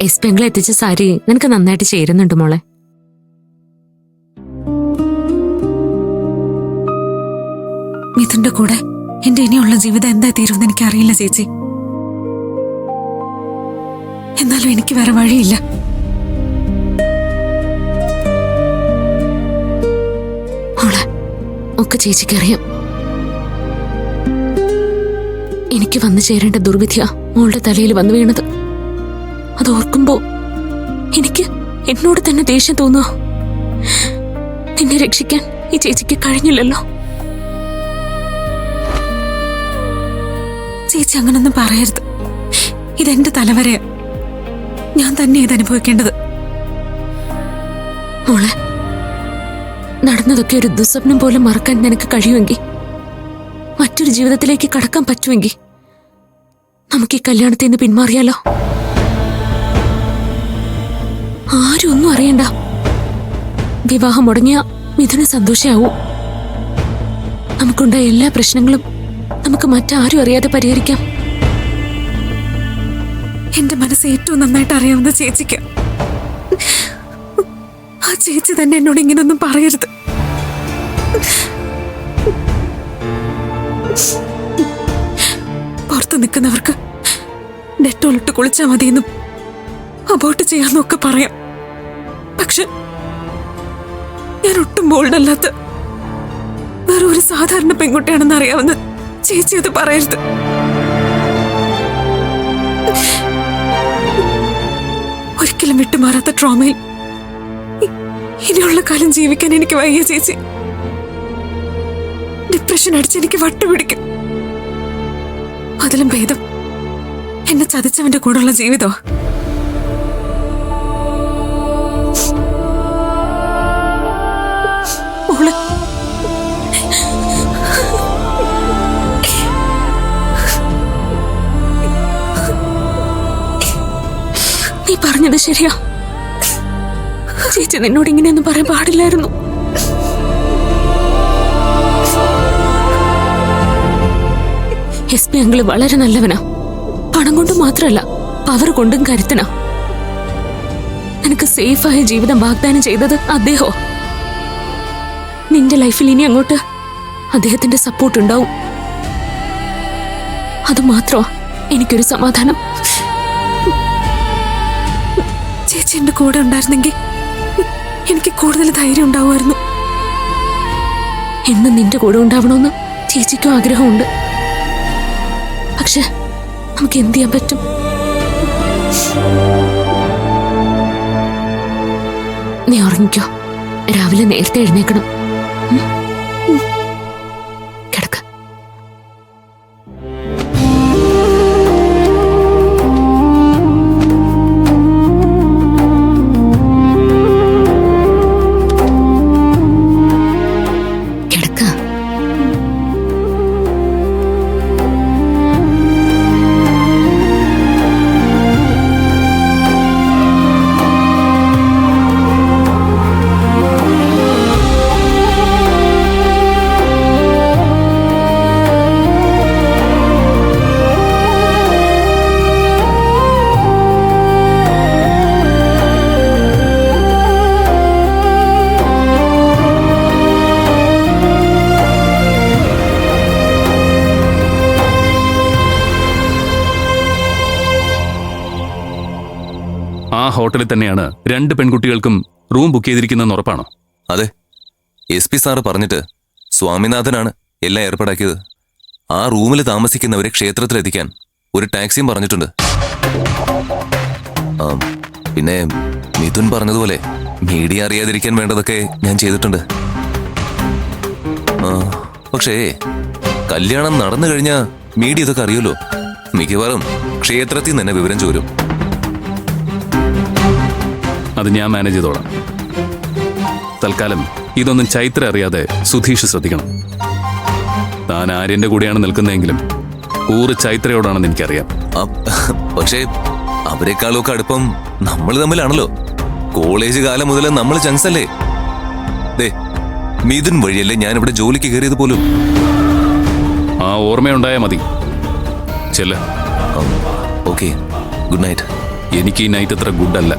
S പെങ്ങളെ എത്തിച്ച സാരി നിനക്ക് നന്നായിട്ട് ചേരുന്നുണ്ട് മോളെ. മിഥുന്റെ കൂടെ എന്റെ ഇനിയുള്ള ജീവിതം എന്താ തീരുമെന്ന് എനിക്കറിയില്ല ചേച്ചി. എന്നാലും എനിക്ക് വേറെ വഴിയില്ല. മോളെ, ഒക്കെ ചേച്ചിക്കറിയാം. എനിക്ക് വന്നു ചേരേണ്ട ദുർവിധിയാ മോളുടെ തലയിൽ വന്നു വീണത്. അത് ഓർക്കുമ്പോ എനിക്ക് എന്നോട് തന്നെ ദേഷ്യം തോന്നുക. നിന്നെ രക്ഷിക്കാൻ ഈ ചേച്ചിക്ക് കഴിഞ്ഞില്ലല്ലോ. ചേച്ചി അങ്ങനൊന്നും പറയരുത്. ഇതെന്റെ തലവരെയാ. ഞാൻ തന്നെ ഇത് അനുഭവിക്കേണ്ടത്. മോളെ, നടന്നതൊക്കെ ഒരു ദുസ്വപ്നം പോലെ മറക്കാൻ നിനക്ക് കഴിയുമെങ്കിൽ, മറ്റൊരു ജീവിതത്തിലേക്ക് കടക്കാൻ പറ്റുമെങ്കിൽ നമുക്ക് ഈ കല്യാണത്തിൽ നിന്ന് പിന്മാറിയാലോ. ആരും ഒന്നും അറിയണ്ട. വിവാഹം മുടങ്ങിയ മിഥുന് സന്തോഷാവൂ. നമുക്കുണ്ടായ എല്ലാ പ്രശ്നങ്ങളും നമുക്ക് മറ്റാരും അറിയാതെ പരിഹരിക്കാം. എന്റെ മനസ്സ് ഏറ്റവും നന്നായിട്ട് അറിയാവുന്ന ചേച്ചിക്ക് ആ ചേച്ചി തന്നെ എന്നോട് ഇങ്ങനൊന്നും പറയരുത്. പുറത്ത് നിൽക്കുന്നവർക്ക് ഡെറ്റോളിട്ട് കുളിച്ചാൽ മതിയെന്നും അബോർട്ട് ചെയ്യാന്നൊക്കെ പറയാം. പക്ഷെ ഞാൻ ഒട്ടും ബോൾഡല്ലാത്ത വേറെ ഒരു സാധാരണ പെൺകുട്ടിയാണെന്ന് അറിയാവുന്ന ചേച്ചി അത് പറയരുത്. ഒരിക്കലും വിട്ടുമാറാത്ത ട്രോമയിൽ ഇനിയുള്ള കാലം ജീവിക്കാൻ എനിക്ക് വയ്യ ചേച്ചി. ഡിപ്രഷൻ അടിച്ച് എനിക്ക് വട്ടുപിടിക്കും. അതിലും ഭേദം എന്നെ ചതിച്ചവന്റെ കൂടെയുള്ള ജീവിതമാ. മോളെ, നീ പറഞ്ഞത് ശരിയാ. ചേച്ചി നിന്നോട് ഇങ്ങനെയൊന്നും പറയാൻ പാടില്ലായിരുന്നു. എസ് പി അങ്കിള് വളരെ നല്ലവനാ. പണം കൊണ്ട് മാത്രമല്ല, പവർ കൊണ്ടും കരുത്തനാ. നിനക്ക് സേഫായ ജീവിതം വാഗ്ദാനം ചെയ്തത് അദ്ദേഹോ. നിന്റെ ലൈഫിൽ ഇനി അങ്ങോട്ട് അദ്ദേഹത്തിന്റെ സപ്പോർട്ട് ഉണ്ടാവും. അതുമാത്രമാ എനിക്കൊരു സമാധാനം. ചേച്ചി എന്റെ കൂടെ ഉണ്ടായിരുന്നെങ്കിൽ എനിക്ക് കൂടുതൽ ധൈര്യം ഉണ്ടാവുമായിരുന്നു. എന്നും നിന്റെ കൂടെ ഉണ്ടാവണമെന്ന് ചേച്ചിക്കും ആഗ്രഹമുണ്ട്. പക്ഷെ നമുക്ക് എന്ത് ചെയ്യാൻ പറ്റും? നീ ഉറങ്ങിക്കോ. രാവിലെ നേരത്തെ എഴുന്നേക്കണം. കിടക്ക. ആ ഹോട്ടലിൽ തന്നെയാണ് രണ്ട് പെൺകുട്ടികൾക്കും റൂം ബുക്ക് ചെയ്തിരിക്കുന്നതെന്ന് ഉറപ്പാണോ? അതെ, SP സാറ് പറഞ്ഞിട്ട് സ്വാമിനാഥനാണ് എല്ലാം ഏർപ്പാടാക്കിയത്. ആ റൂമിൽ താമസിക്കുന്നവരെ ക്ഷേത്രത്തിലെത്തിക്കാൻ ഒരു ടാക്സിയും പറഞ്ഞിട്ടുണ്ട്. പിന്നെ മിഥുൻ പറഞ്ഞതുപോലെ മീഡിയ അറിയാതിരിക്കാൻ വേണ്ടതൊക്കെ ഞാൻ ചെയ്തിട്ടുണ്ട്. പക്ഷേ കല്യാണം നടന്നു കഴിഞ്ഞാൽ മീഡിയ ഇതൊക്കെ അറിയുമല്ലോ. മിക്കവാറും ക്ഷേത്രത്തിൽ നിന്ന് തന്നെ വിവരം ചോരും. അത് ഞാൻ മാനേജ് ചെയ്തോളാം. തൽക്കാലം ഇതൊന്നും ചൈത്ര അറിയാതെ സുധീഷ് ശ്രദ്ധിക്കണം. താൻ ആര്യന്റെ കൂടെയാണ് നിൽക്കുന്നതെങ്കിലും ഊറ് ചൈത്രയോടാണെന്ന് എനിക്കറിയാം. പക്ഷേ അവരെക്കാളൊക്കെ അടുപ്പം നമ്മൾ തമ്മിലാണല്ലോ. കോളേജ് കാലം മുതൽ നമ്മൾ ചങ്സല്ലേ. ദേ, മിഥുൻ വഴിയല്ലേ ഞാൻ ഇവിടെ ജോലിക്ക് കയറിയത് പോലും. ആ ഓർമ്മയുണ്ടായാൽ മതി. ചെല്ല. Okay, good night. എനിക്ക് ഈ നൈറ്റ് അത്ര ഗുഡല്ല.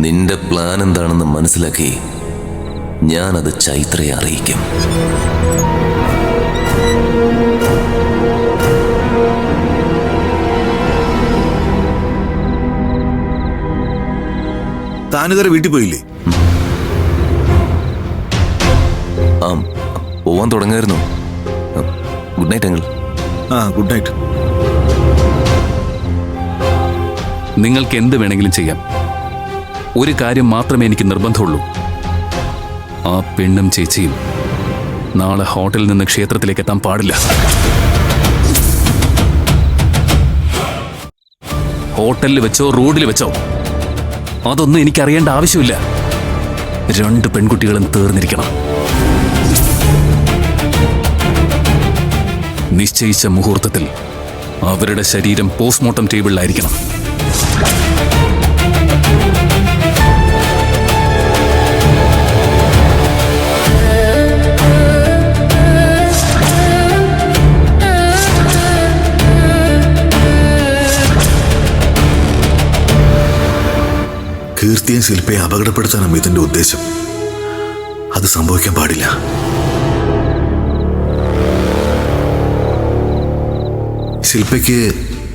നിന്റെ പ്ലാൻ എന്താണെന്ന് മനസ്സിലാക്കി ഞാനത് ചൈത്രയെ അറിയിക്കും. താനിതുവരെ വീട്ടിൽ പോയില്ലേ? ആ, പോവാൻ തുടങ്ങായിരുന്നു. Good night uncle. Good night. നിങ്ങൾക്ക് എന്ത് വേണമെങ്കിലും ചെയ്യാം. ഒരു കാര്യം മാത്രമേ എനിക്ക് നിർബന്ധമുള്ളൂ. ആ പെണ്ണും ചേച്ചിയും നാളെ ഹോട്ടലിൽ നിന്ന് ക്ഷേത്രത്തിലേക്ക് എത്താൻ പാടില്ല. ഹോട്ടലിൽ വെച്ചോ റോഡിൽ വെച്ചോ അതൊന്നും എനിക്കറിയേണ്ട ആവശ്യമില്ല. 2 പെൺകുട്ടികളും തീർന്നിരിക്കണം. നിശ്ചയിച്ച മുഹൂർത്തത്തിൽ അവരുടെ ശരീരം പോസ്റ്റ്മോർട്ടം ടേബിളിലായിരിക്കണം. കീർത്തിയും ശില്പയെ അപകടപ്പെടുത്താനാണ് മിഥുന്റെ ഉദ്ദേശം. അത് സംഭവിക്കാൻ പാടില്ല. ശില്പയ്ക്ക്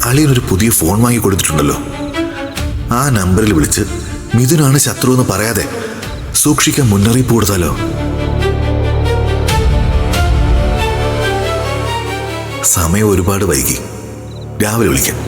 അളിയനൊരു പുതിയ ഫോൺ വാങ്ങി കൊടുത്തിട്ടുണ്ടല്ലോ. ആ നമ്പറിൽ വിളിച്ച് മിഥുനാണ് ശത്രു എന്ന് പറയാതെ സൂക്ഷിക്കാൻ മുന്നറിയിപ്പ് കൊടുത്താലോ? സമയം ഒരുപാട് വൈകി. രാവിലെ വിളിക്കാം.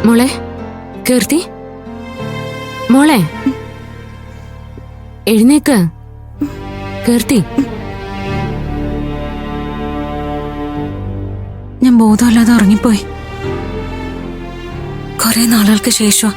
മോളെ കീർത്തി, മോളെ എഴുന്നേക്ക്. കീർത്തി, ഞാൻ ബോധമല്ലാതെ ഉറങ്ങിപ്പോയി. കുറെ നാളുകൾക്ക് ശേഷം